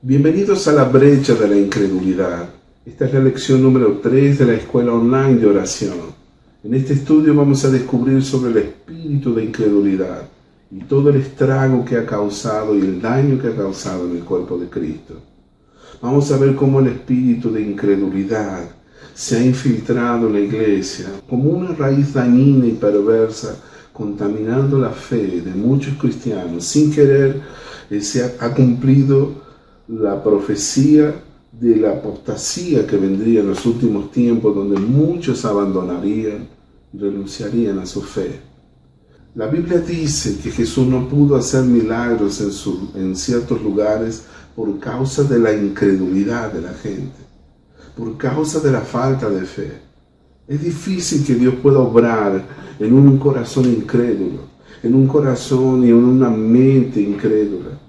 Bienvenidos a la brecha de la incredulidad. Esta es la lección número 3 de la escuela online de oración. En este estudio vamos a descubrir sobre el espíritu de incredulidad y todo el estrago que ha causado y el daño que ha causado en el cuerpo de Cristo. Vamos a ver cómo el espíritu de incredulidad se ha infiltrado en la iglesia como una raíz dañina y perversa, contaminando la fe de muchos cristianos. Sin querer, se ha cumplido la profecía de la apostasía que vendría en los últimos tiempos, donde muchos abandonarían y renunciarían a su fe. La Biblia dice que Jesús no pudo hacer milagros en ciertos lugares por causa de la incredulidad de la gente, por causa de la falta de fe. Es difícil que Dios pueda obrar en un corazón incrédulo, en un corazón y en una mente incrédula.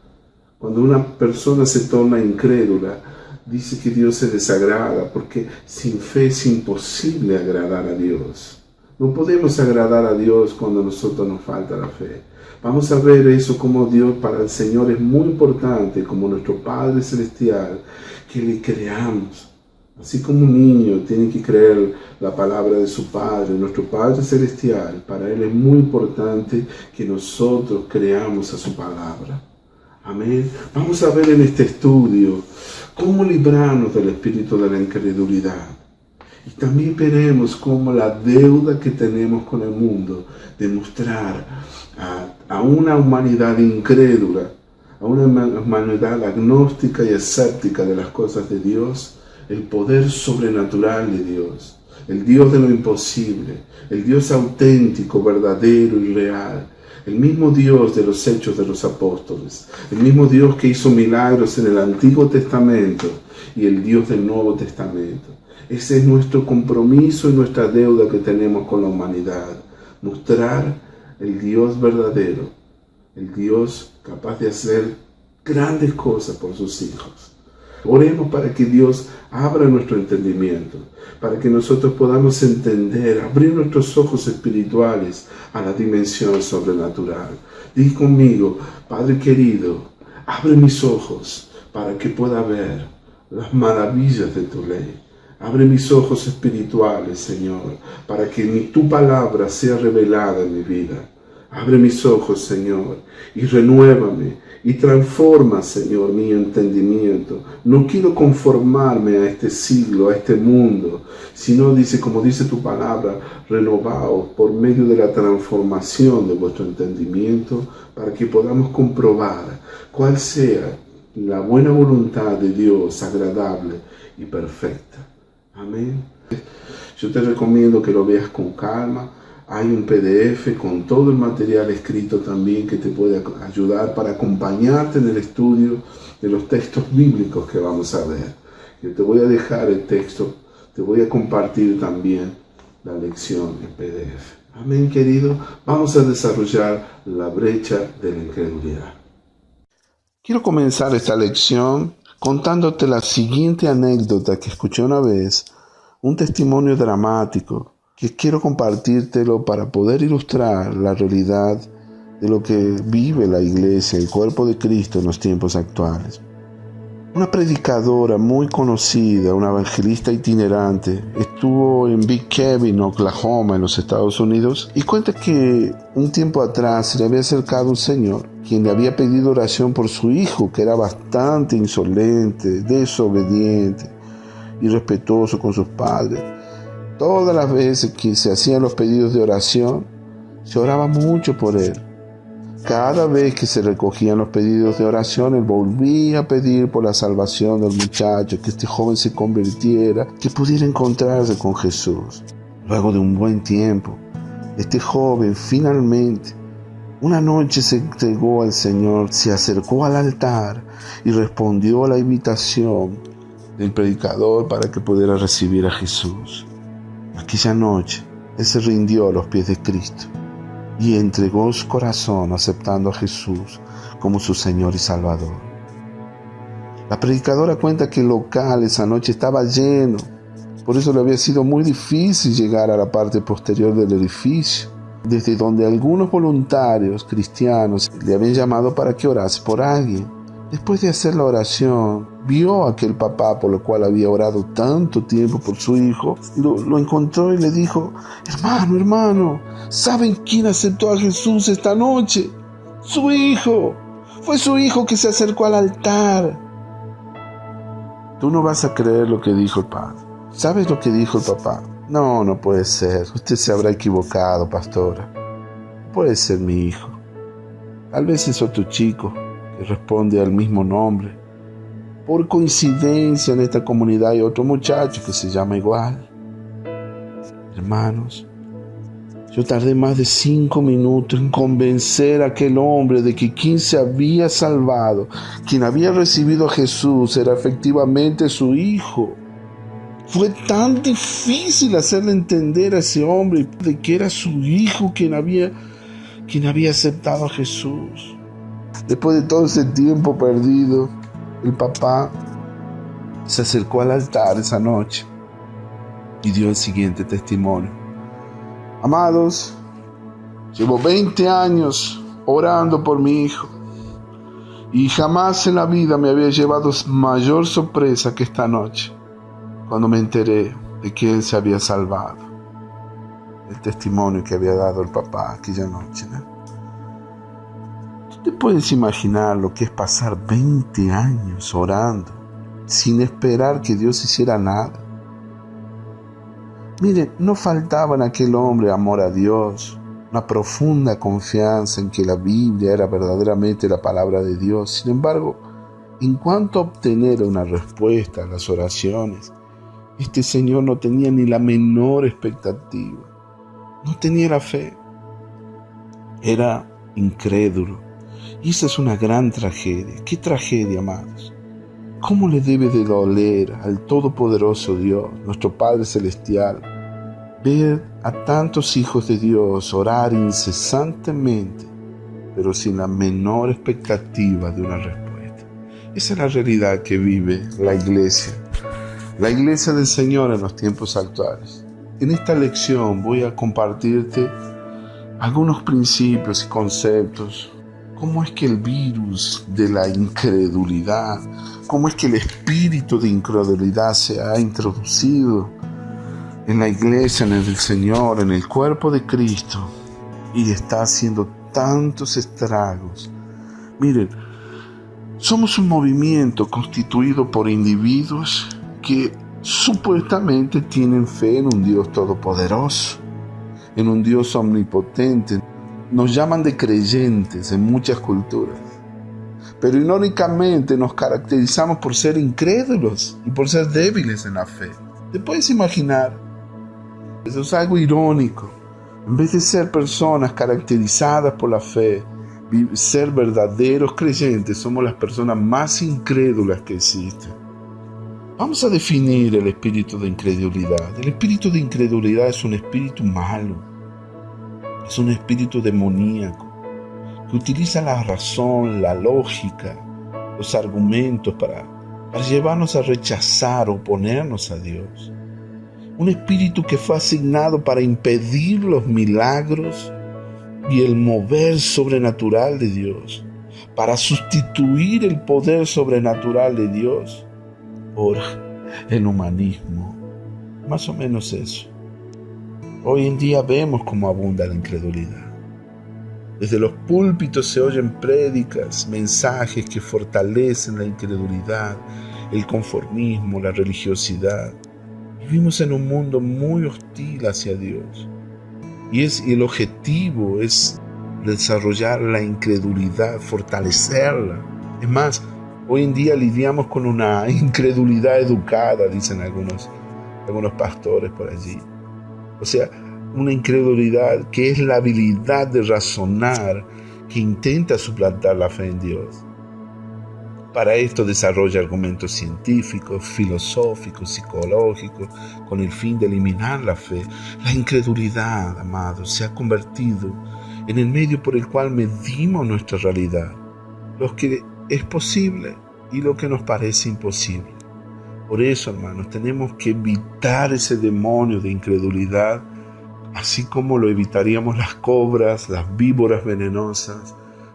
Cuando una persona se torna incrédula, dice que Dios se desagrada, porque sin fe es imposible agradar a Dios. No podemos agradar a Dios cuando a nosotros nos falta la fe. Vamos a ver eso como Dios para el Señor es muy importante, como nuestro Padre Celestial, que le creamos. Así como un niño tiene que creer la palabra de su Padre, nuestro Padre Celestial, para Él es muy importante que nosotros creamos a su palabra. Amén. Vamos a ver en este estudio cómo librarnos del espíritu de la incredulidad. Y también veremos cómo la deuda que tenemos con el mundo de mostrar a una humanidad incrédula, a una humanidad agnóstica y escéptica de las cosas de Dios, el poder sobrenatural de Dios, el Dios de lo imposible, el Dios auténtico, verdadero y real. El mismo Dios de los Hechos de los Apóstoles, el mismo Dios que hizo milagros en el Antiguo Testamento y el Dios del Nuevo Testamento. Ese es nuestro compromiso y nuestra deuda que tenemos con la humanidad. Mostrar el Dios verdadero, el Dios capaz de hacer grandes cosas por sus hijos. Oremos para que Dios abra nuestro entendimiento, para que nosotros podamos entender, abrir nuestros ojos espirituales a la dimensión sobrenatural. Di conmigo, Padre querido, abre mis ojos para que pueda ver las maravillas de tu ley. Abre mis ojos espirituales, Señor, para que tu palabra sea revelada en mi vida. Abre mis ojos, Señor, y renuévame y transforma, Señor, mi entendimiento. No quiero conformarme a este siglo, a este mundo, sino, dice, como dice tu palabra, renovaos por medio de la transformación de vuestro entendimiento, para que podamos comprobar cuál sea la buena voluntad de Dios, agradable y perfecta. Amén. Yo te recomiendo que lo veas con calma. Hay un PDF con todo el material escrito también que te puede ayudar para acompañarte en el estudio de los textos bíblicos que vamos a ver. Yo te voy a dejar el texto, te voy a compartir también la lección en PDF. Amén, querido. Vamos a desarrollar la brecha de la incredulidad. Quiero comenzar esta lección contándote la siguiente anécdota que escuché una vez, un testimonio dramático, que quiero compartírtelo para poder ilustrar la realidad de lo que vive la iglesia, el cuerpo de Cristo en los tiempos actuales. Una predicadora muy conocida, una evangelista itinerante, estuvo en Big Kevin, Oklahoma, en los Estados Unidos, y cuenta que un tiempo atrás se le había acercado un señor, quien le había pedido oración por su hijo, que era bastante insolente, desobediente, irrespetuoso con sus padres. Todas las veces que se hacían los pedidos de oración, se oraba mucho por él. Cada vez que se recogían los pedidos de oración, él volvía a pedir por la salvación del muchacho, que este joven se convirtiera, que pudiera encontrarse con Jesús. Luego de un buen tiempo, este joven finalmente, una noche se entregó al Señor, se acercó al altar y respondió a la invitación del predicador para que pudiera recibir a Jesús. Aquella noche, él se rindió a los pies de Cristo y entregó su corazón aceptando a Jesús como su Señor y Salvador. La predicadora cuenta que el local esa noche estaba lleno, por eso le había sido muy difícil llegar a la parte posterior del edificio, desde donde algunos voluntarios cristianos le habían llamado para que orase por alguien. Después de hacer la oración, vio a aquel papá por lo cual había orado tanto tiempo por su hijo, lo encontró y le dijo: hermano, ¿saben quién aceptó a Jesús esta noche? Su hijo. Fue su hijo que se acercó al altar. Tú no vas a creer lo que dijo el padre. ¿Sabes lo que dijo el papá? No puede ser. Usted se habrá equivocado, pastora. Puede ser mi hijo. Tal vez es otro chico que responde al mismo nombre. Por coincidencia en esta comunidad hay otro muchacho que se llama igual. Hermanos, yo tardé más de 5 minutos en convencer a aquel hombre de que quien se había salvado, quien había recibido a Jesús, era efectivamente su hijo. Fue tan difícil hacerle entender a ese hombre de que era su hijo quien había aceptado a Jesús. Después de todo ese tiempo perdido, el papá se acercó al altar esa noche y dio el siguiente testimonio. Amados, llevo 20 años orando por mi hijo y jamás en la vida me había llevado mayor sorpresa que esta noche, cuando me enteré de que él se había salvado. El testimonio que había dado el papá aquella noche, ¿no? ¿Tú te puedes imaginar lo que es pasar 20 años orando sin esperar que Dios hiciera nada? Miren, no faltaba en aquel hombre amor a Dios, una profunda confianza en que la Biblia era verdaderamente la palabra de Dios. Sin embargo, en cuanto a obtener una respuesta a las oraciones, este señor no tenía ni la menor expectativa, no tenía la fe, era incrédulo. Y esa es una gran tragedia. ¿Qué tragedia, amados? ¿Cómo le debe de doler al Todopoderoso Dios, nuestro Padre Celestial, ver a tantos hijos de Dios orar incesantemente, pero sin la menor expectativa de una respuesta? Esa es la realidad que vive la iglesia del Señor en los tiempos actuales. En esta lección voy a compartirte algunos principios y conceptos. ¿Cómo es que el virus de la incredulidad, cómo es que el espíritu de incredulidad se ha introducido en la iglesia, en el Señor, en el cuerpo de Cristo, y está haciendo tantos estragos? Miren, somos un movimiento constituido por individuos que supuestamente tienen fe en un Dios todopoderoso, en un Dios omnipotente. Nos llaman de creyentes en muchas culturas, pero irónicamente nos caracterizamos por ser incrédulos y por ser débiles en la fe. ¿Te puedes imaginar? Eso es algo irónico. En vez de ser personas caracterizadas por la fe, ser verdaderos creyentes, somos las personas más incrédulas que existen. Vamos a definir el espíritu de incredulidad. El espíritu de incredulidad es un espíritu malo. Es un espíritu demoníaco que utiliza la razón, la lógica, los argumentos para llevarnos a rechazar o oponernos a Dios. Un espíritu que fue asignado para impedir los milagros y el mover sobrenatural de Dios, para sustituir el poder sobrenatural de Dios por el humanismo. Más o menos eso. Hoy en día vemos cómo abunda la incredulidad. Desde los púlpitos se oyen prédicas, mensajes que fortalecen la incredulidad, el conformismo, la religiosidad. Vivimos en un mundo muy hostil hacia Dios. Y el objetivo es desarrollar la incredulidad, fortalecerla. Es más, hoy en día lidiamos con una incredulidad educada, dicen algunos pastores por allí. O sea, una incredulidad que es la habilidad de razonar que intenta suplantar la fe en Dios. Para esto desarrolla argumentos científicos, filosóficos, psicológicos, con el fin de eliminar la fe. La incredulidad, amados, se ha convertido en el medio por el cual medimos nuestra realidad, lo que es posible y lo que nos parece imposible. Por eso, hermanos, tenemos que evitar ese demonio de incredulidad, así como lo evitaríamos las cobras, las víboras venenosas,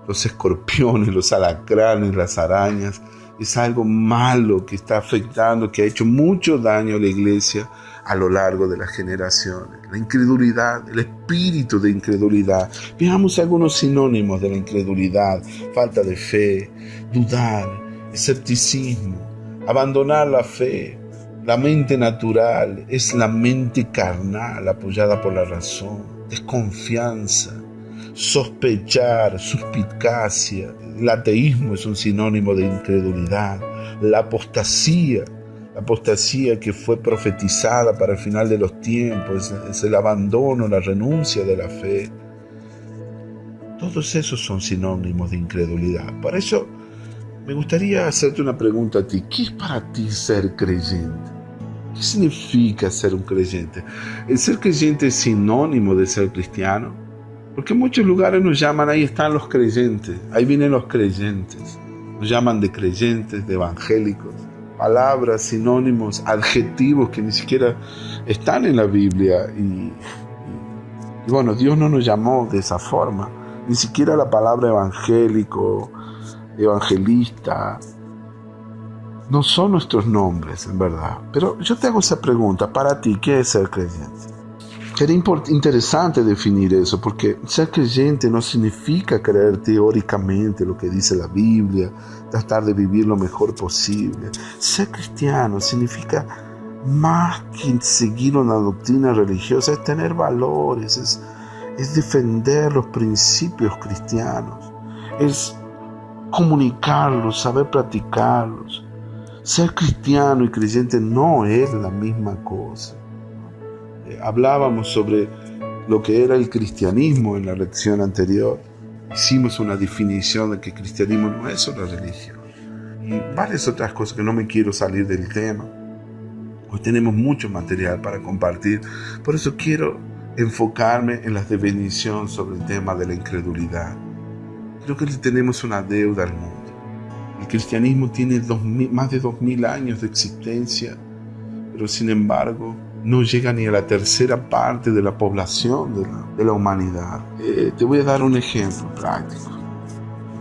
los escorpiones, los alacranes, las arañas. Es algo malo que está afectando, que ha hecho mucho daño a la iglesia a lo largo de las generaciones. La incredulidad, el espíritu de incredulidad. Veamos algunos sinónimos de la incredulidad: falta de fe, dudar, escepticismo, abandonar la fe. La mente natural es la mente carnal apoyada por la razón, desconfianza, sospechar, suspicacia. El ateísmo es un sinónimo de incredulidad. La apostasía que fue profetizada para el final de los tiempos, es el abandono, la renuncia de la fe. Todos esos son sinónimos de incredulidad. Por eso me gustaría hacerte una pregunta a ti. ¿Qué es para ti ser creyente? ¿Qué significa ser un creyente? ¿El ser creyente es sinónimo de ser cristiano? Porque en muchos lugares nos llaman, ahí están los creyentes, ahí vienen los creyentes. Nos llaman de creyentes, de evangélicos. Palabras, sinónimos, adjetivos que ni siquiera están en la Biblia. Y bueno, Dios no nos llamó de esa forma. Ni siquiera la palabra evangélico, evangelista, no son nuestros nombres, en verdad. Pero yo te hago esa pregunta, para ti, ¿qué es ser creyente? Sería interesante definir eso, porque ser creyente no significa creer teóricamente lo que dice la Biblia, tratar de vivir lo mejor posible. Ser cristiano significa más que seguir una doctrina religiosa, es tener valores, es defender los principios cristianos, es comunicarlos, saber practicarlos. Ser cristiano y creyente no es la misma cosa. Hablábamos sobre lo que era el cristianismo en la lección anterior. Hicimos una definición de que el cristianismo no es una religión. Y varias otras cosas que no me quiero salir del tema. Hoy tenemos mucho material para compartir. Por eso quiero enfocarme en la definición sobre el tema de la incredulidad. Creo que tenemos una deuda al mundo. El cristianismo tiene más de 2000 años de existencia, pero sin embargo no llega ni a la tercera parte de la población de la humanidad. Te voy a dar un ejemplo práctico.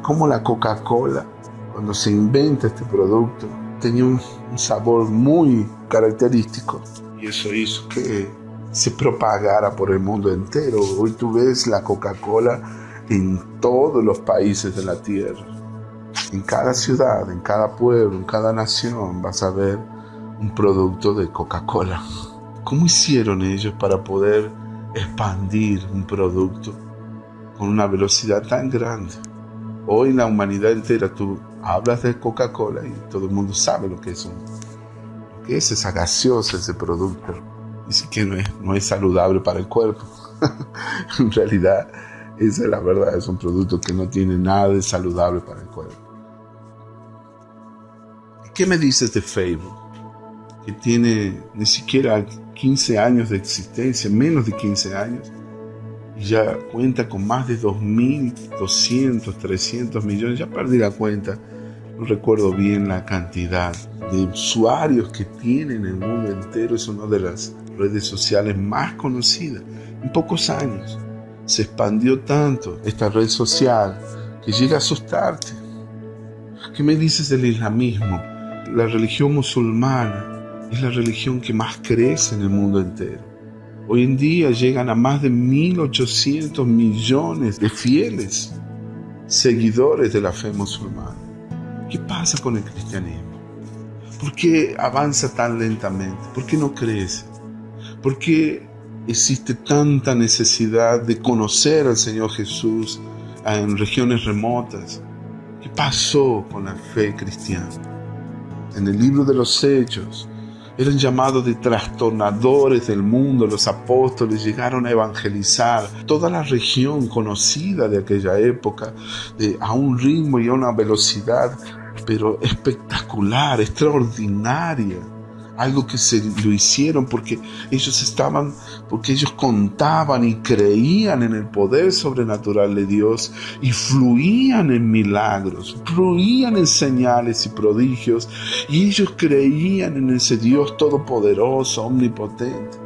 Como la Coca-Cola, cuando se inventa este producto, tenía un sabor muy característico, y eso hizo que se propagara por el mundo entero. Hoy tú ves la Coca-Cola en todos los países de la tierra. En cada ciudad, en cada pueblo, en cada nación vas a ver un producto de Coca-Cola. ¿Cómo hicieron ellos para poder expandir un producto con una velocidad tan grande? Hoy la humanidad entera, tú hablas de Coca-Cola y todo el mundo sabe lo que es esa gaseosa, ese producto. Dice que no es saludable para el cuerpo. En realidad, esa es la verdad, es un producto que no tiene nada de saludable para el cuerpo. ¿Qué me dices de Facebook? Que tiene ni siquiera 15 años de existencia, menos de 15 años, y ya cuenta con más de 2.200, 300 millones, ya perdí la cuenta, no recuerdo bien la cantidad de usuarios que tiene en el mundo entero. Es una de las redes sociales más conocidas. En pocos años se expandió tanto esta red social que llega a asustarte. ¿Qué me dices del islamismo? La religión musulmana es la religión que más crece en el mundo entero. Hoy en día llegan a más de 1.800 millones de fieles seguidores de la fe musulmana. ¿Qué pasa con el cristianismo? ¿Por qué avanza tan lentamente? ¿Por qué no crece? ¿Por qué existe tanta necesidad de conocer al Señor Jesús en regiones remotas? ¿Qué pasó con la fe cristiana? En el libro de los Hechos, eran llamados de trastornadores del mundo. Los apóstoles llegaron a evangelizar toda la región conocida de aquella época a un ritmo y a una velocidad, pero espectacular, extraordinaria. Algo que lo hicieron porque ellos contaban y creían en el poder sobrenatural de Dios, y fluían en milagros, fluían en señales y prodigios, y ellos creían en ese Dios todopoderoso, omnipotente.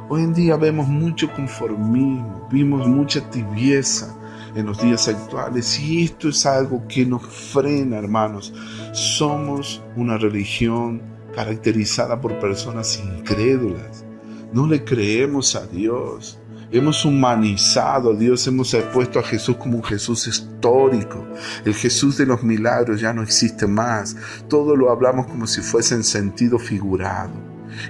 Hoy en día vemos mucho conformismo, vimos mucha tibieza, en los días actuales, y esto es algo que nos frena, hermanos. Somos una religión caracterizada por personas incrédulas. No le creemos a Dios. Hemos humanizado a Dios, hemos puesto a Jesús como un Jesús histórico. El Jesús de los milagros ya no existe más. Todo lo hablamos como si fuese en sentido figurado.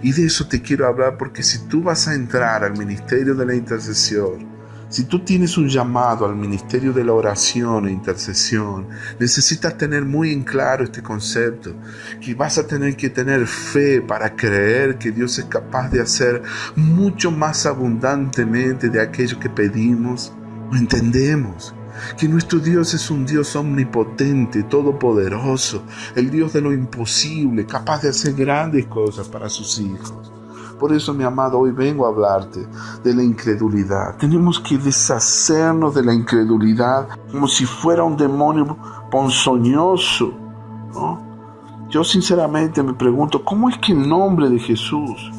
Y de eso te quiero hablar, porque si tú vas a entrar al ministerio de la intercesión, si tú tienes un llamado al ministerio de la oración e intercesión, necesitas tener muy en claro este concepto, que vas a tener que tener fe para creer que Dios es capaz de hacer mucho más abundantemente de aquello que pedimos o entendemos. Que nuestro Dios es un Dios omnipotente, todopoderoso, el Dios de lo imposible, capaz de hacer grandes cosas para sus hijos. Por eso, mi amado, hoy vengo a hablarte de la incredulidad. Tenemos que deshacernos de la incredulidad como si fuera un demonio ponzoñoso, ¿no? Yo sinceramente me pregunto, ¿cómo es que el nombre de Jesús,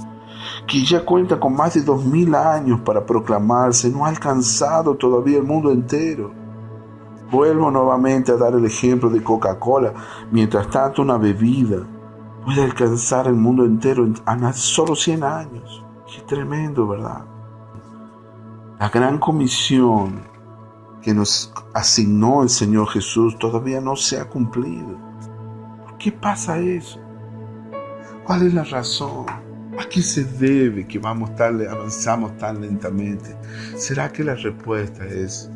que ya cuenta con más de 2000 años para proclamarse, no ha alcanzado todavía el mundo entero? Vuelvo nuevamente a dar el ejemplo de Coca-Cola. Mientras tanto, una bebida puede alcanzar el mundo entero a solo 100 años. Qué tremendo, ¿verdad? La gran comisión que nos asignó el Señor Jesús todavía no se ha cumplido. ¿Por qué pasa eso? ¿Cuál es la razón? ¿A qué se debe que avanzamos tan lentamente? ¿Será que la respuesta es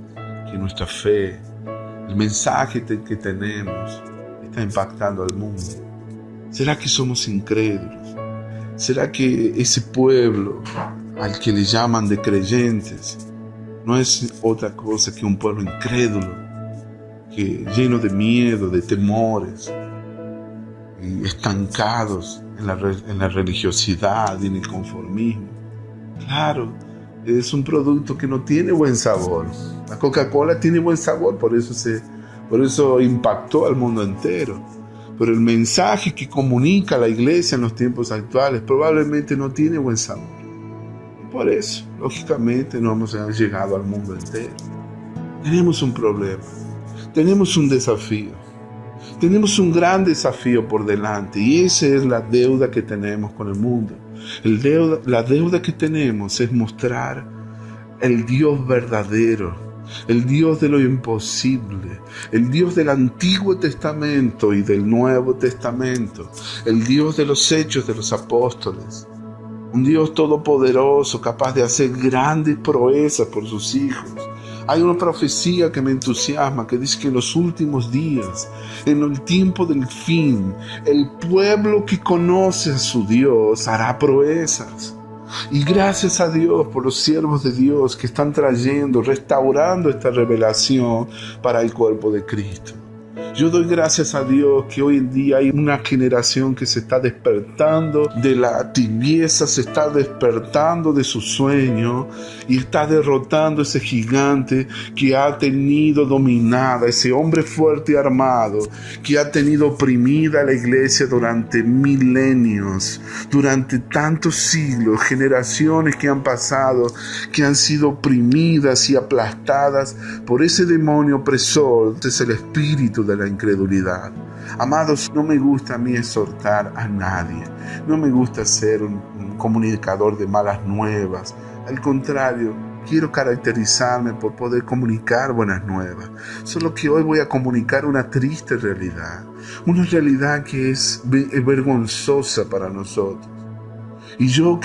que nuestra fe, el mensaje que tenemos, está impactando al mundo? ¿Será que somos incrédulos? ¿Será que ese pueblo al que le llaman de creyentes no es otra cosa que un pueblo incrédulo, lleno de miedo, de temores, y estancados en la religiosidad y en el conformismo? Claro, es un producto que no tiene buen sabor. La Coca-Cola tiene buen sabor, por eso impactó al mundo entero. Pero el mensaje que comunica la iglesia en los tiempos actuales probablemente no tiene buen sabor. Por eso, lógicamente, no hemos llegado al mundo entero. Tenemos un problema, tenemos un desafío, tenemos un gran desafío por delante, y esa es la deuda que tenemos con el mundo. La deuda que tenemos es mostrar el Dios verdadero, el Dios de lo imposible, el Dios del Antiguo Testamento y del Nuevo Testamento, el Dios de los hechos de los apóstoles, un Dios todopoderoso, capaz de hacer grandes proezas por sus hijos. Hay una profecía que me entusiasma, que dice que en los últimos días, en el tiempo del fin, el pueblo que conoce a su Dios hará proezas. Y gracias a Dios por los siervos de Dios que están restaurando esta revelación para el cuerpo de Cristo. Yo doy gracias a Dios que hoy en día hay una generación que se está despertando de la tibieza, se está despertando de su sueño y está derrotando ese gigante que ha tenido dominada, ese hombre fuerte y armado que ha tenido oprimida a la iglesia durante milenios, durante tantos siglos, generaciones que han pasado, que han sido oprimidas y aplastadas por ese demonio opresor. Es el espíritu de la incredulidad. Amados, no me gusta a mí exhortar a nadie, no me gusta ser un comunicador de malas nuevas. Al contrario, quiero caracterizarme por poder comunicar buenas nuevas. Solo que hoy voy a comunicar una triste realidad, una realidad que es vergonzosa para nosotros. Y yo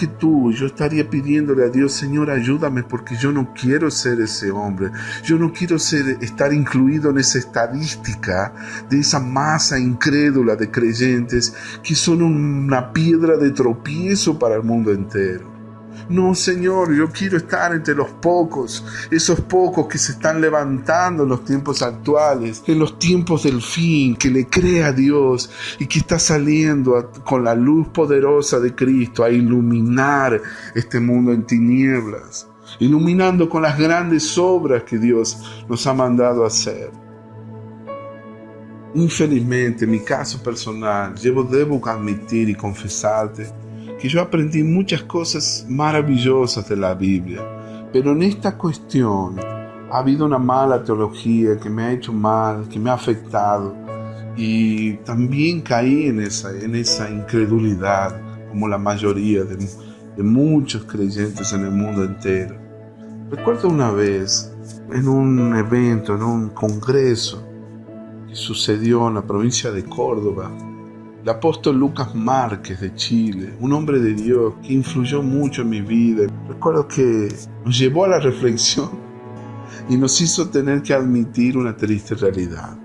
estaría pidiéndole a Dios: Señor, ayúdame, porque yo no quiero ser ese hombre. Yo no quiero estar incluido en esa estadística de esa masa incrédula de creyentes que son una piedra de tropiezo para el mundo entero. No, Señor, yo quiero estar entre los pocos, esos pocos que se están levantando en los tiempos actuales, en los tiempos del fin, que le cree a Dios y que está saliendo con la luz poderosa de Cristo a iluminar este mundo en tinieblas, iluminando con las grandes obras que Dios nos ha mandado a hacer. Infelizmente, en mi caso personal, debo admitir y confesarte que yo aprendí muchas cosas maravillosas de la Biblia, pero en esta cuestión Ha habido una mala teología que me ha hecho mal, que me ha afectado. Y también caí en esa incredulidad, como la mayoría de muchos creyentes en el mundo entero. Recuerdo una vez, en un evento, en un congreso que sucedió en la provincia de Córdoba, el apóstol Lucas Márquez de Chile, un hombre de Dios que influyó mucho en mi vida. Recuerdo que nos llevó a la reflexión y nos hizo tener que admitir una triste realidad.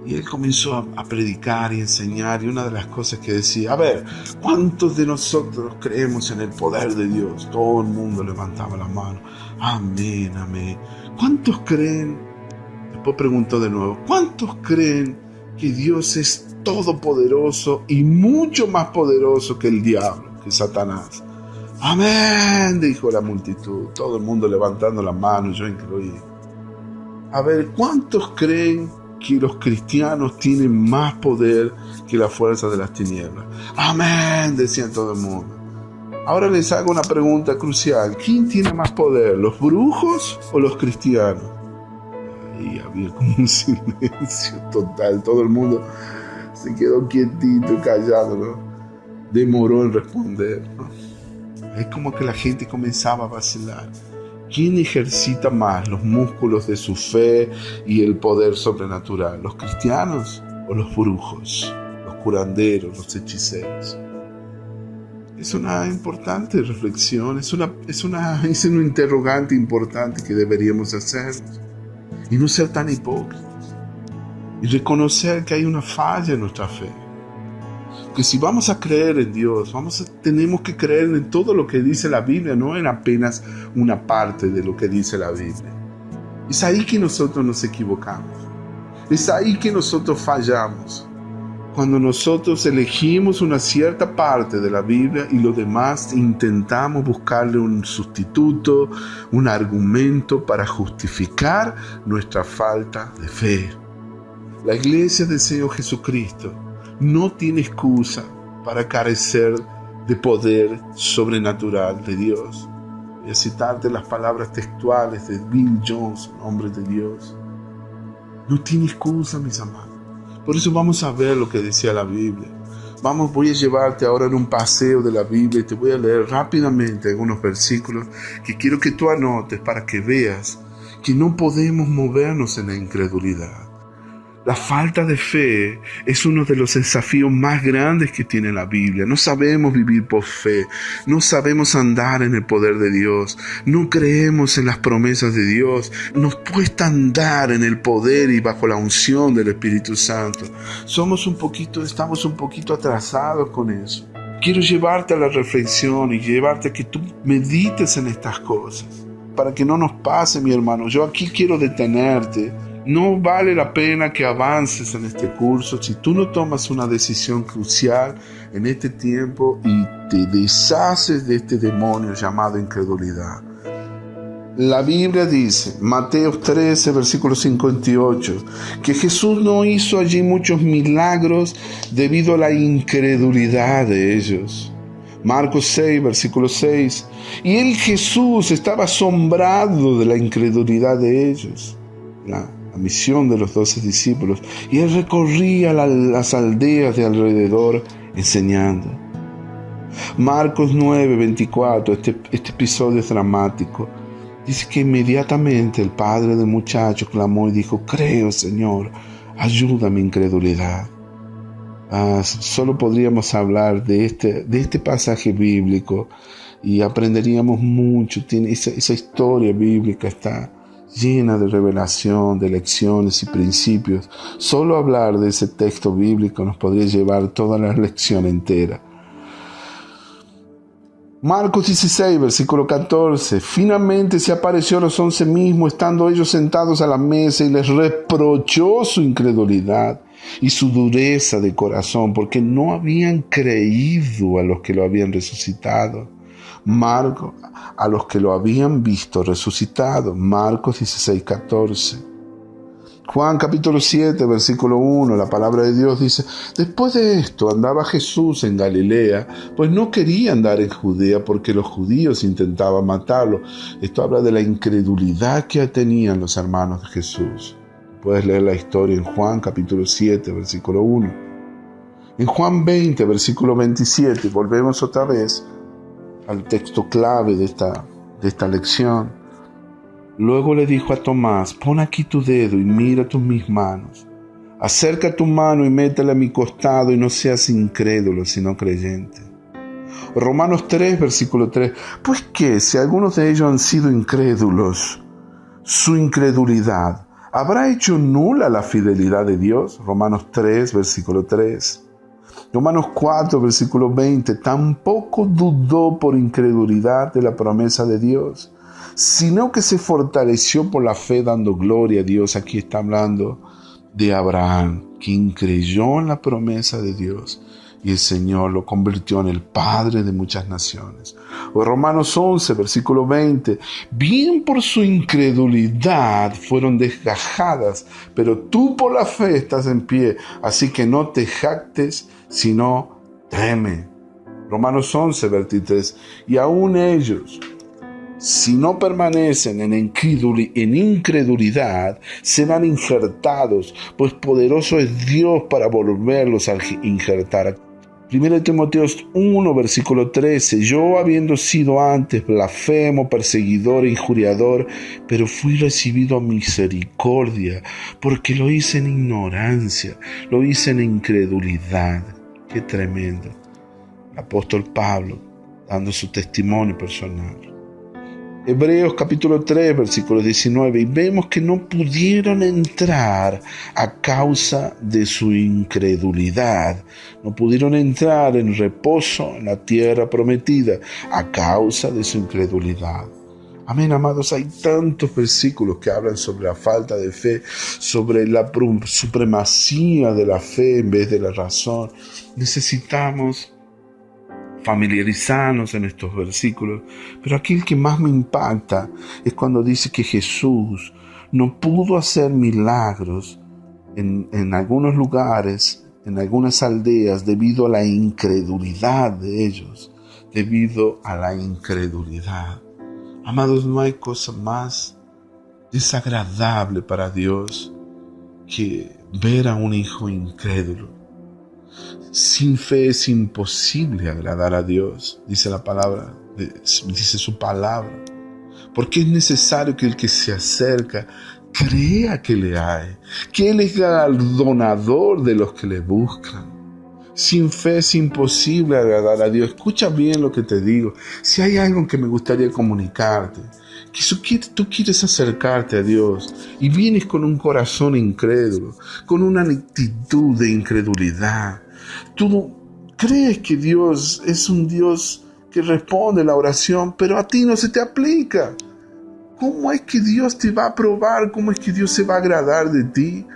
Y él comenzó a predicar y enseñar, y una de las cosas que decía: a ver, ¿cuántos de nosotros creemos en el poder de Dios? Todo el mundo levantaba la mano. Amén, amén. ¿Cuántos creen? Después preguntó de nuevo: ¿cuántos creen que Dios es todopoderoso y mucho más poderoso que el diablo, que Satanás? Amén, dijo la multitud. Todo el mundo levantando la mano, yo incluí. A ver, ¿cuántos creen que los cristianos tienen más poder que la fuerza de las tinieblas? Amén, decían todo el mundo. Ahora les hago una pregunta crucial: ¿quién tiene más poder, los brujos o los cristianos? Ahí había como un silencio total, todo el mundo se quedó quietito, callado, ¿no? Demoró en responder, ¿no? Es como que la gente comenzaba a vacilar. ¿Quién ejercita más los músculos de su fe y el poder sobrenatural? ¿Los cristianos o los brujos, los curanderos, los hechiceros? Es una importante reflexión, es un interrogante importante que deberíamos hacer. Y no ser tan hipócritas. Y reconocer que hay una falla en nuestra fe. Que si vamos a creer en Dios, tenemos que creer en todo lo que dice la Biblia, no en apenas una parte de lo que dice la Biblia. Es ahí que nosotros nos equivocamos. Es ahí que nosotros fallamos. Cuando nosotros elegimos una cierta parte de la Biblia y lo demás intentamos buscarle un sustituto, un argumento para justificar nuestra falta de fe. La Iglesia del Señor Jesucristo no tiene excusa para carecer de poder sobrenatural de Dios. Voy a citarte las palabras textuales de Bill Johnson, hombre de Dios. No tiene excusa, mis amados. Por eso vamos a ver lo que decía la Biblia. Voy a llevarte ahora en un paseo de la Biblia y te voy a leer rápidamente algunos versículos que quiero que tú anotes para que veas que no podemos movernos en la incredulidad. La falta de fe es uno de los desafíos más grandes que tiene la Biblia. No sabemos vivir por fe, no sabemos andar en el poder de Dios, no creemos en las promesas de Dios, nos cuesta andar en el poder y bajo la unción del Espíritu Santo. Estamos un poquito atrasados con eso. Quiero llevarte a la reflexión y llevarte a que tú medites en estas cosas, para que no nos pase, mi hermano. Yo aquí quiero detenerte. No vale la pena que avances en este curso si tú no tomas una decisión crucial en este tiempo y te deshaces de este demonio llamado incredulidad. La Biblia dice, Mateo 13, versículo 58, que Jesús no hizo allí muchos milagros debido a la incredulidad de ellos. Marcos 6, versículo 6, y él, Jesús, estaba asombrado de la incredulidad de ellos. La misión de los 12 discípulos, y él recorría las aldeas de alrededor enseñando. Marcos 9, 24, este episodio es dramático. Dice que inmediatamente el padre del muchacho clamó y dijo: creo, Señor, ayuda a mi incredulidad. Solo podríamos hablar de este pasaje bíblico y aprenderíamos mucho. Esa historia bíblica está llena de revelación, de lecciones y principios. Solo hablar de ese texto bíblico nos podría llevar toda la lección entera. Marcos 16, versículo 14. Finalmente se apareció a los 11 mismos, estando ellos sentados a la mesa, y les reprochó su incredulidad y su dureza de corazón, porque no habían creído a los que lo habían resucitado. A los que lo habían visto resucitado. Marcos 16, 14. Juan capítulo 7, versículo 1, la palabra de Dios dice: después de esto andaba Jesús en Galilea, pues no quería andar en Judea porque los judíos intentaban matarlo. Esto habla de la incredulidad que tenían los hermanos de Jesús. Puedes leer la historia en Juan capítulo 7, versículo 1. En Juan 20, versículo 27, volvemos otra vez al texto clave de esta lección. Luego le dijo a Tomás: pon aquí tu dedo y mira mis manos. Acerca tu mano y métela a mi costado y no seas incrédulo, sino creyente. Romanos 3, versículo 3. Pues que si algunos de ellos han sido incrédulos, su incredulidad ¿habrá hecho nula la fidelidad de Dios? Romanos 3, versículo 3. Romanos 4, versículo 20. Tampoco dudó por incredulidad de la promesa de Dios, sino que se fortaleció por la fe dando gloria a Dios. Aquí está hablando de Abraham, quien creyó en la promesa de Dios y el Señor lo convirtió en el padre de muchas naciones. O Romanos 11, versículo 20. Bien por su incredulidad fueron desgajadas, pero tú por la fe estás en pie, así que no te jactes, sino teme. Romanos 11, 23. Y aún ellos, si no permanecen en incredulidad, serán injertados, pues poderoso es Dios para volverlos a injertar. 1 Timoteo 1, versículo 13. Yo, habiendo sido antes blasfemo, perseguidor e injuriador, pero fui recibido a misericordia, porque lo hice en ignorancia, lo hice en incredulidad. Qué tremendo. El apóstol Pablo dando su testimonio personal. Hebreos capítulo 3, versículo 19, y vemos que no pudieron entrar a causa de su incredulidad. No pudieron entrar en reposo en la tierra prometida a causa de su incredulidad. Amén, amados, hay tantos versículos que hablan sobre la falta de fe, sobre la supremacía de la fe en vez de la razón. Necesitamos familiarizarnos en estos versículos, pero aquí el que más me impacta es cuando dice que Jesús no pudo hacer milagros en algunos lugares, en algunas aldeas, debido a la incredulidad de ellos, debido a la incredulidad. Amados, no hay cosa más desagradable para Dios que ver a un hijo incrédulo. Sin fe es imposible agradar a Dios, dice la palabra, dice su palabra. Porque es necesario que el que se acerca crea que le hay, que Él es galardonador de los que le buscan. Sin fe es imposible agradar a Dios. Escucha bien lo que te digo. Si hay algo que me gustaría comunicarte, que tú quieres acercarte a Dios y vienes con un corazón incrédulo, con una actitud de incredulidad. Tú crees que Dios es un Dios que responde la oración, pero a ti no se te aplica. ¿Cómo es que Dios te va a aprobar? ¿Cómo es que Dios se va a agradar de ti?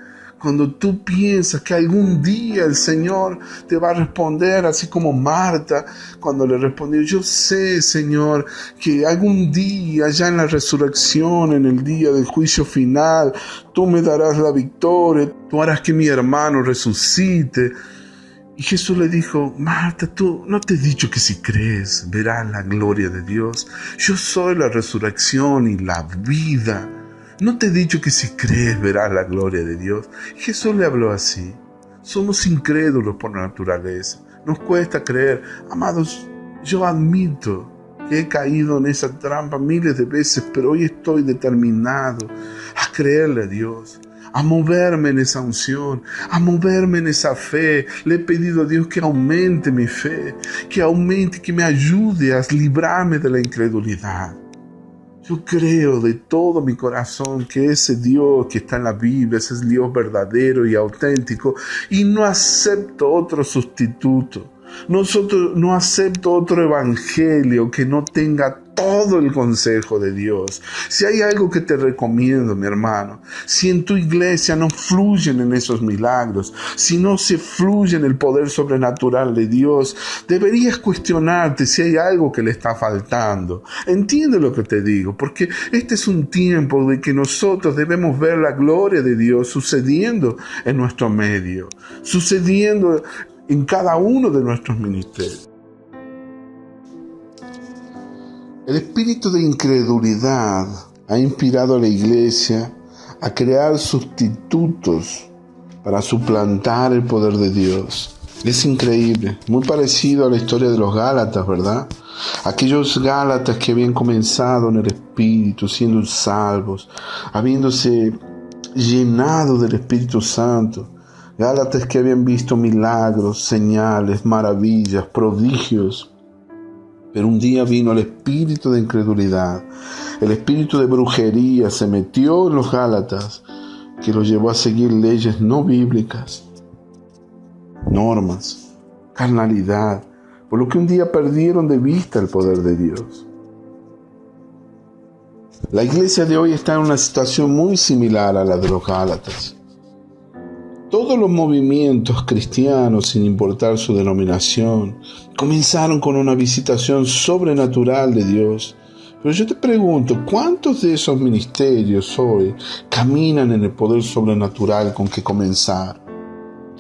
Cuando tú piensas que algún día el Señor te va a responder, así como Marta, cuando le respondió: yo sé, Señor, que algún día, ya en la resurrección, en el día del juicio final, tú me darás la victoria, tú harás que mi hermano resucite. Y Jesús le dijo: Marta, tú no te he dicho que si crees verás la gloria de Dios. Yo soy la resurrección y la vida. ¿No te he dicho que si crees verás la gloria de Dios? Y Jesús le habló así. Somos incrédulos por naturaleza. Nos cuesta creer. Amados, yo admito que he caído en esa trampa miles de veces, pero hoy estoy determinado a creerle a Dios, a moverme en esa unción, a moverme en esa fe. Le he pedido a Dios que aumente mi fe, que aumente, que me ayude a librarme de la incredulidad. Yo creo de todo mi corazón que ese Dios que está en la Biblia, ese es Dios verdadero y auténtico, y no acepto otro sustituto. No acepto otro evangelio que no tenga todo el consejo de Dios. Si hay algo que te recomiendo, mi hermano, si en tu iglesia no fluyen en esos milagros, si no se fluye en el poder sobrenatural de Dios, deberías cuestionarte si hay algo que le está faltando. Entiende lo que te digo, porque este es un tiempo de que nosotros debemos ver la gloria de Dios sucediendo en nuestro medio, sucediendo en cada uno de nuestros ministerios. El espíritu de incredulidad ha inspirado a la iglesia a crear sustitutos para suplantar el poder de Dios. Es increíble, muy parecido a la historia de los Gálatas, ¿verdad? Aquellos Gálatas que habían comenzado en el Espíritu, siendo salvos, habiéndose llenado del Espíritu Santo. Gálatas que habían visto milagros, señales, maravillas, prodigios. Pero un día vino el espíritu de incredulidad, el espíritu de brujería se metió en los Gálatas, que los llevó a seguir leyes no bíblicas, normas, carnalidad, por lo que un día perdieron de vista el poder de Dios. La iglesia de hoy está en una situación muy similar a la de los Gálatas. Todos los movimientos cristianos, sin importar su denominación, comenzaron con una visitación sobrenatural de Dios. Pero yo te pregunto, ¿cuántos de esos ministerios hoy caminan en el poder sobrenatural con que comenzaron?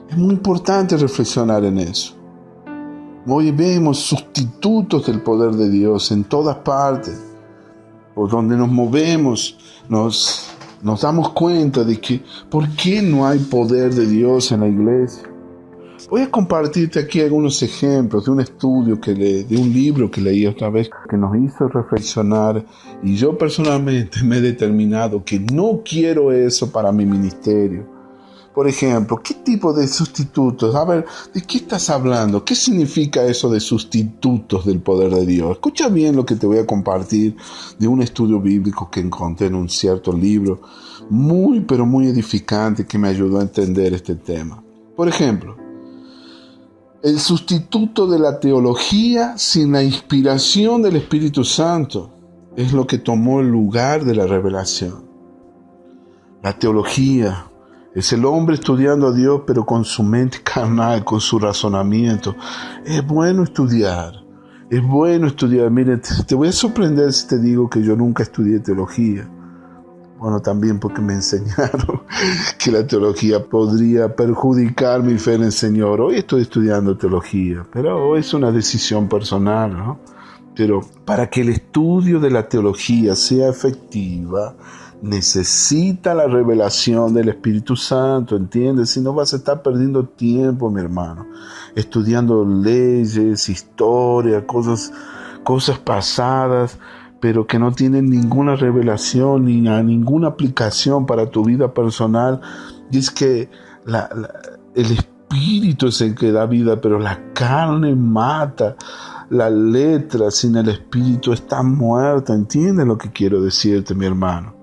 Es muy importante reflexionar en eso. Hoy vemos sustitutos del poder de Dios en todas partes. Por donde nos movemos, nos damos cuenta de que ¿por qué no hay poder de Dios en la iglesia? Voy a compartirte aquí algunos ejemplos de un estudio de un libro que leí otra vez que nos hizo reflexionar, y yo personalmente me he determinado que no quiero eso para mi ministerio. Por ejemplo, ¿qué tipo de sustitutos? A ver, ¿de qué estás hablando? ¿Qué significa eso de sustitutos del poder de Dios? Escucha bien lo que te voy a compartir de un estudio bíblico que encontré en un cierto libro, pero muy edificante, que me ayudó a entender este tema. Por ejemplo, el sustituto de la teología sin la inspiración del Espíritu Santo es lo que tomó el lugar de la revelación. La teología es el hombre estudiando a Dios, pero con su mente carnal, con su razonamiento. Es bueno estudiar. Mire, te voy a sorprender si te digo que yo nunca estudié teología. Bueno, también porque me enseñaron que la teología podría perjudicar mi fe en el Señor. Hoy estoy estudiando teología, pero hoy es una decisión personal, ¿no? Pero para que el estudio de la teología sea efectiva, necesita la revelación del Espíritu Santo, ¿entiendes? Si no vas a estar perdiendo tiempo, mi hermano, estudiando leyes, historia, cosas pasadas, pero que no tienen ninguna revelación ni ninguna aplicación para tu vida personal. Y es que el Espíritu es el que da vida, pero la carne mata. La letra sin el Espíritu está muerta. ¿Entiendes lo que quiero decirte, mi hermano?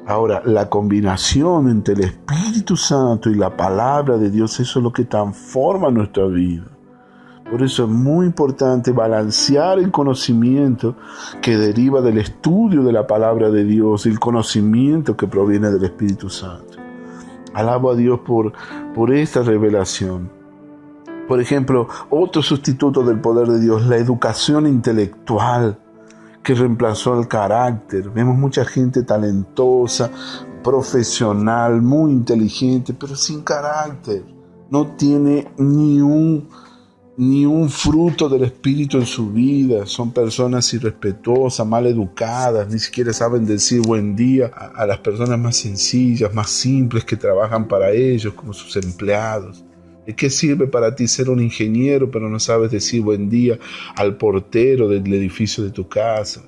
Ahora, la combinación entre el Espíritu Santo y la palabra de Dios, eso es lo que transforma nuestra vida. Por eso es muy importante balancear el conocimiento que deriva del estudio de la palabra de Dios y el conocimiento que proviene del Espíritu Santo. Alabo a Dios por esta revelación. Por ejemplo, otro sustituto del poder de Dios, la educación intelectual, que reemplazó el carácter. Vemos mucha gente talentosa, profesional, muy inteligente, pero sin carácter. No tiene ni un fruto del Espíritu en su vida. Son personas irrespetuosas, mal educadas, ni siquiera saben decir buen día a las personas más sencillas, más simples que trabajan para ellos, como sus empleados. ¿De qué sirve para ti ser un ingeniero, pero no sabes decir buen día al portero del edificio de tu casa?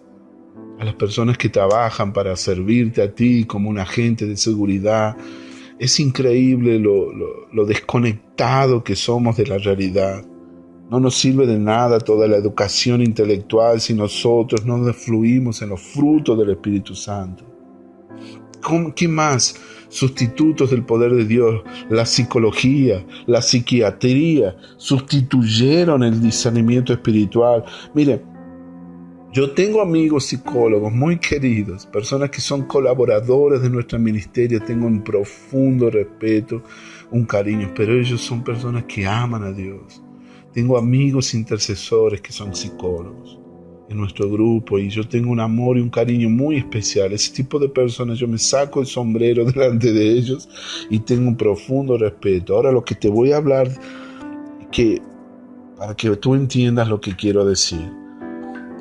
A las personas que trabajan para servirte a ti como un agente de seguridad. Es increíble lo desconectado que somos de la realidad. No nos sirve de nada toda la educación intelectual si nosotros no fluimos en los frutos del Espíritu Santo. ¿Qué más? Sustitutos del poder de Dios, la psicología, la psiquiatría, sustituyeron el discernimiento espiritual. Mire, Yo tengo amigos psicólogos muy queridos, personas que son colaboradores de nuestro ministerio, tengo un profundo respeto, un cariño, pero ellos son personas que aman a Dios. Tengo amigos intercesores que son psicólogos en nuestro grupo y yo tengo un amor y un cariño muy especial. Ese tipo de personas yo me saco el sombrero delante de ellos y tengo un profundo respeto. Ahora lo que te voy a hablar, para que tú entiendas lo que quiero decir.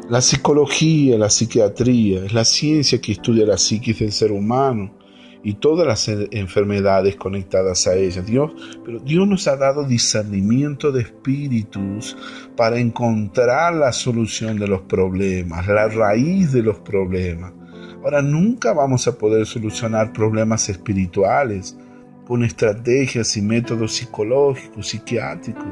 La psicología, la psiquiatría, es la ciencia que estudia la psiquis del ser humano y todas las enfermedades conectadas a ella. Pero Dios nos ha dado discernimiento de espíritus para encontrar la solución de los problemas, la raíz de los problemas. Ahora, nunca vamos a poder solucionar problemas espirituales con estrategias y métodos psicológicos, psiquiátricos.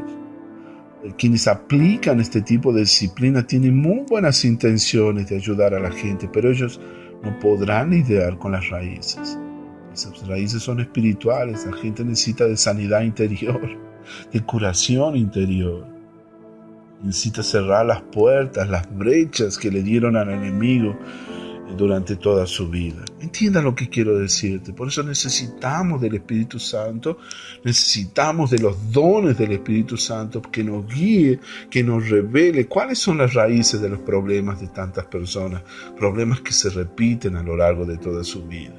Quienes aplican este tipo de disciplina tienen muy buenas intenciones de ayudar a la gente, pero ellos no podrán lidiar con las raíces. Esas raíces son espirituales. La gente necesita de sanidad interior, de curación interior. Necesita cerrar las puertas, las brechas que le dieron al enemigo durante toda su vida. Entiendan lo que quiero decirte. Por eso necesitamos del Espíritu Santo, necesitamos de los dones del Espíritu Santo que nos guíe, que nos revele cuáles son las raíces de los problemas de tantas personas, problemas que se repiten a lo largo de toda su vida.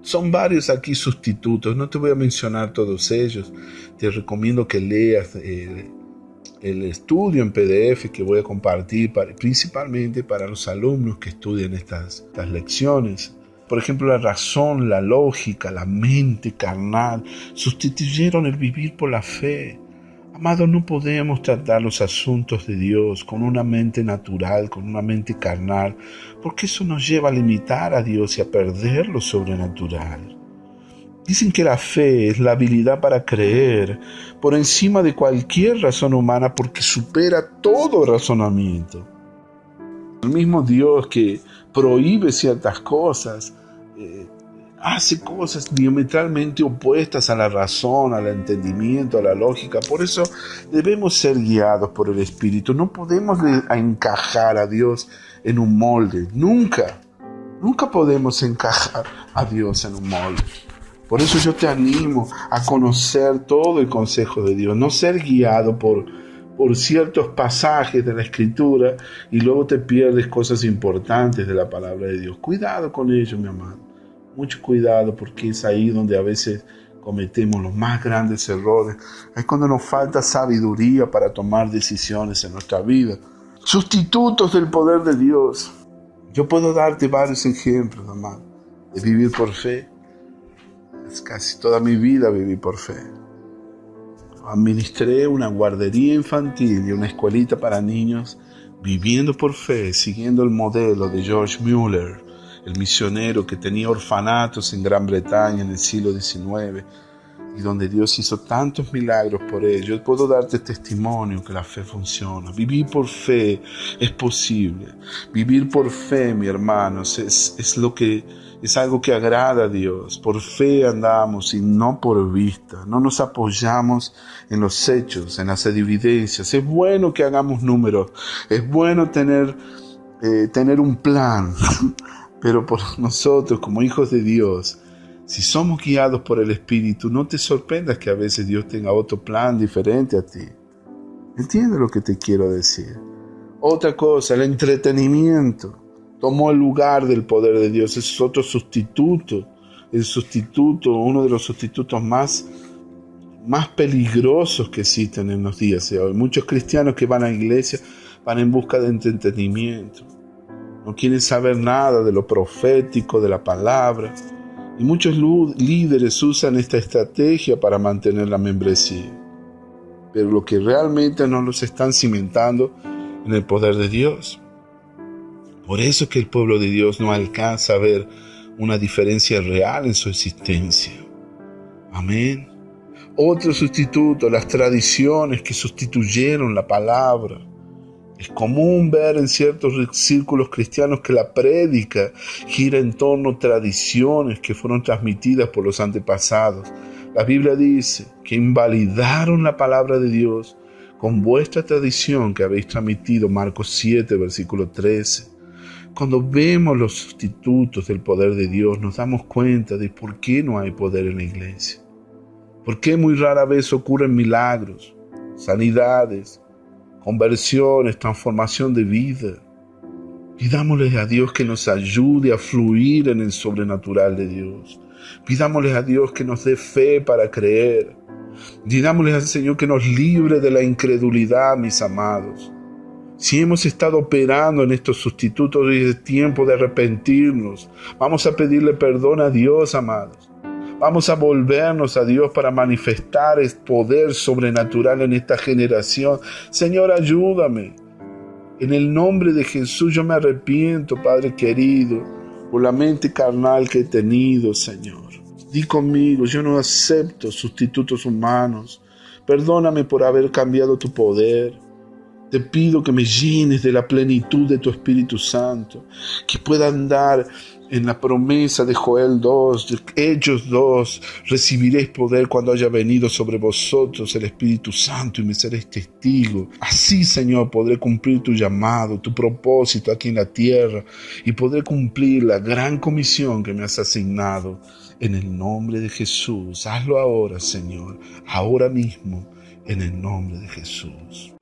Son varios aquí sustitutos, no te voy a mencionar todos ellos. Te recomiendo que leas el estudio en PDF que voy a compartir principalmente para los alumnos que estudian estas lecciones. Por ejemplo, la razón, la lógica, la mente carnal sustituyeron el vivir por la fe. Amados, no podemos tratar los asuntos de Dios con una mente natural, con una mente carnal, porque eso nos lleva a limitar a Dios y a perder lo sobrenatural. Dicen que la fe es la habilidad para creer por encima de cualquier razón humana porque supera todo razonamiento. El mismo Dios que prohíbe ciertas cosas, hace cosas diametralmente opuestas a la razón, al entendimiento, a la lógica. Por eso debemos ser guiados por el Espíritu. No podemos encajar a Dios en un molde. Nunca podemos encajar a Dios en un molde. Por eso yo te animo a conocer todo el consejo de Dios, no ser guiado por ciertos pasajes de la Escritura y luego te pierdes cosas importantes de la palabra de Dios. Cuidado con ello, mi amado. Mucho cuidado, porque es ahí donde a veces cometemos los más grandes errores. Es cuando nos falta sabiduría para tomar decisiones en nuestra vida. Sustitutos del poder de Dios. Yo puedo darte varios ejemplos, amado, de vivir por fe. Casi toda mi vida viví por fe. Administré una guardería infantil y una escuelita para niños viviendo por fe, siguiendo el modelo de George Mueller, el misionero que tenía orfanatos en Gran Bretaña en el siglo XIX y donde Dios hizo tantos milagros por él. Yo puedo darte testimonio que la fe funciona. Vivir por fe es posible. Vivir por fe, mi hermanos, es algo que agrada a Dios. Por fe andamos y no por vista. No nos apoyamos en los hechos, en las evidencias. Es bueno que hagamos números. Es bueno tener un plan. Pero por nosotros, como hijos de Dios, si somos guiados por el Espíritu, no te sorprendas que a veces Dios tenga otro plan diferente a ti. ¿Entiendes lo que te quiero decir? Otra cosa, el entretenimiento tomó el lugar del poder de Dios. Es otro sustituto. Uno de los sustitutos más peligrosos que existen en los días de hoy. Muchos cristianos que van a la iglesia van en busca de entretenimiento. No quieren saber nada de lo profético, de la palabra. Y muchos líderes usan esta estrategia para mantener la membresía. Pero lo que realmente no los están cimentando en el poder de Dios. Por eso es que el pueblo de Dios no alcanza a ver una diferencia real en su existencia. Amén. Otro sustituto, las tradiciones que sustituyeron la palabra. Es común ver en ciertos círculos cristianos que la prédica gira en torno a tradiciones que fueron transmitidas por los antepasados. La Biblia dice que invalidaron la palabra de Dios con vuestra tradición que habéis transmitido, Marcos 7, versículo 13. Cuando vemos los sustitutos del poder de Dios, nos damos cuenta de por qué no hay poder en la iglesia. Por qué muy rara vez ocurren milagros, sanidades, conversiones, transformación de vida. Pidámosle a Dios que nos ayude a fluir en el sobrenatural de Dios. Pidámosle a Dios que nos dé fe para creer. Pidámosle al Señor que nos libre de la incredulidad, mis amados. Si hemos estado operando en estos sustitutos, hoy es tiempo de arrepentirnos. Vamos a pedirle perdón a Dios, amados. Vamos a volvernos a Dios para manifestar el poder sobrenatural en esta generación. Señor, ayúdame. En el nombre de Jesús yo me arrepiento, Padre querido, por la mente carnal que he tenido, Señor. Di conmigo, yo no acepto sustitutos humanos. Perdóname por haber cambiado tu poder. Te pido que me llenes de la plenitud de tu Espíritu Santo, que pueda andar en la promesa de Joel 2, de Hechos 2, recibiréis poder cuando haya venido sobre vosotros el Espíritu Santo y me seréis testigos. Así, Señor, podré cumplir tu llamado, tu propósito aquí en la tierra y podré cumplir la gran comisión que me has asignado. En el nombre de Jesús, hazlo ahora, Señor, ahora mismo, en el nombre de Jesús.